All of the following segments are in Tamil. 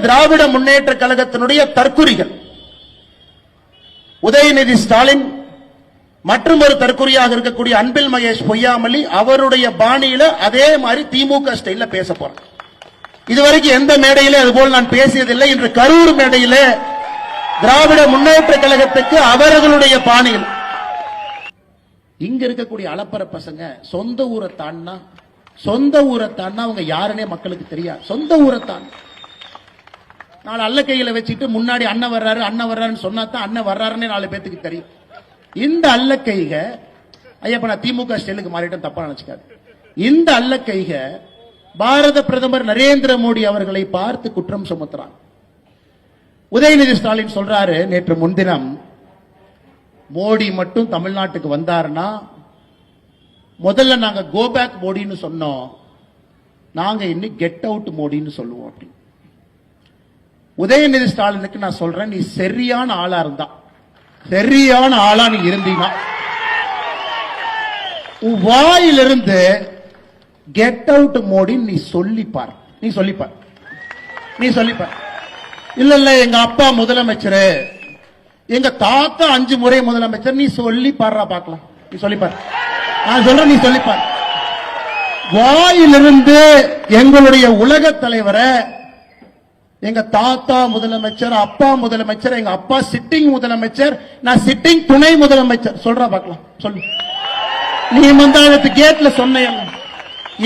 திராவிட முன்னேற்ற கழகத்தினுடைய தற்குறிகள் உதயநிதி ஸ்டாலின் மற்றும் ஒரு தற்குறியாக இருக்கக்கூடிய அன்பில் மகேஷ் பொய்யாமொழி அவருடைய பாணியில அதே மாதிரி திமுக ஸ்டைல்ல பேச போறாங்க. இதுவரைக்கும் எந்த மேடையிலே அதுபோல் நான் பேசியதில்லை. இன்று கரூர் மேடையிலே திராவிட முன்னேற்ற கழகத்துக்கு அவர்களுடைய பாணியில் இங்க இருக்கக்கூடிய அலப்பற பசங்க சொந்த ஊரை தாண்டா அவங்க யாருன்னே மக்களுக்கு தெரியாது. சொந்த ஊரை தாண்ட நாலு அல்ல கையில வச்சுட்டு முன்னாடி அண்ணன் வர்றாருன்னு சொன்னாதான் அண்ணன் வர்றாருன்னு 4 பேத்துக்கு தெரியும். இந்த அல்ல கைக ஐயப்ப நான் திமுக ஸ்டைலுக்கு மாறிட்டேன் தப்பா நினைச்சுக்காது. இந்த அல்ல கைக பாரத பிரதமர் நரேந்திர மோடி அவர்களை பார்த்து குற்றம் சுமத்துறாங்க. உதயநிதி ஸ்டாலின் சொல்றாரு, நேற்று முன்தினம் மோடி மட்டும் தமிழ்நாட்டுக்கு வந்தாருன்னா முதல்ல நாங்க கோ பேக் மோடின்னு சொன்னோம், நாங்க இன்னும் கெட் அவுட் மோடின்னு சொல்லுவோம். அப்படி உதயநிதி ஸ்டாலினுக்கு நான் சொல்றேன், நீ சரியான ஆளா இருந்தா, சரியான ஆளா நீ இருந்தீங்கன்னா உன் வாயிலிருந்து கெட் அவுட் மோடி நீ சொல்லிப்பார். இல்ல எங்க அப்பா முதலமைச்சர், எங்க தாத்தா 5 முறை முதலமைச்சர், நீ சொல்லி பாடுறா பார்க்கலாம். நீ சொல்லிப்பார். நான் சொல்றேன், நீ சொல்லிப்பார். வாயிலிருந்து எங்களுடைய உலக தலைவரை எங்க தாத்தா முதலமைச்சர், அப்பா முதலமைச்சர், எங்க அப்பா சிட்டிங் முதலமைச்சர், நான் சிட்டிங் துணை முதலமைச்சர் சொல்றா பார்க்கலாம். சொல்லு. நீ மந்தாளத்து கேட்ல சொன்ன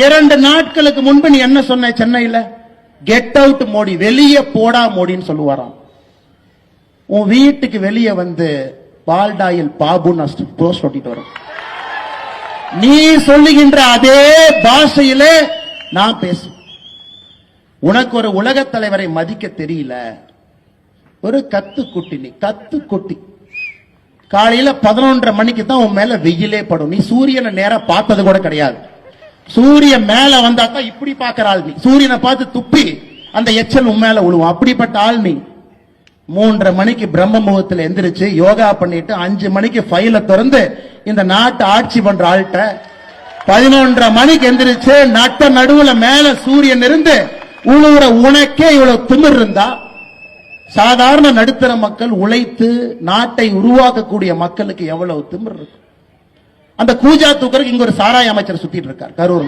2 நாட்களுக்கு முன்பு நீ என்ன சொன்ன? சென்னையில கெட் அவுட் மோடி, வெளியே போடா மோடின்னு சொல்லுவாராம். உன் வீட்டுக்கு வெளியே வந்து பால்டாயில் பாபு போஸ்ட் ஒட்டிட்டு வரும். நீ சொல்லுகின்ற அதே பாஷையிலே நான் பேசு. உனக்கு ஒரு உலக தலைவரை மதிக்க தெரியல. ஒரு கத்துக்குட்டி, நீ கத்துக்குட்டி. காலையில 11:30 மணிக்கு தான் உன் மேல வெயிலே படும். நீ சூரியனை நேரா பார்த்தது கூட கிடையாது. சூரியன் மேல வந்தாக்கா இப்படி பாக்குற ஆள் நீ. சூரியனை பார்த்து துப்பி அந்த எச்சல் உன் மேல விழுவும். அப்படிப்பட்ட ஆள் நீ. 3:30 மணிக்கு பிரம்ம முகத்தில் எந்திரிச்சு யோகா பண்ணிட்டு 5 மணிக்கு ஃபைல திறந்து இந்த நாட்டை ஆட்சி பண்ற ஆள்கிட்ட 11:30 மணிக்கு எந்திரிச்சு நட்ட நடுவுல மேல சூரியன் இருந்து உழுவுற உனக்கே இவ்வளவு திமிர் இருந்தா, சாதாரண நடுத்தர மக்கள் உழைத்து நாட்டை உருவாக்கக்கூடிய மக்களுக்கு எவ்வளவு திமிர் இருக்கு? அந்த கூஜா தூக்கருக்கு இங்க ஒரு சாராய அமைச்சர் சுத்திட்டு இருக்கார் கரூர்.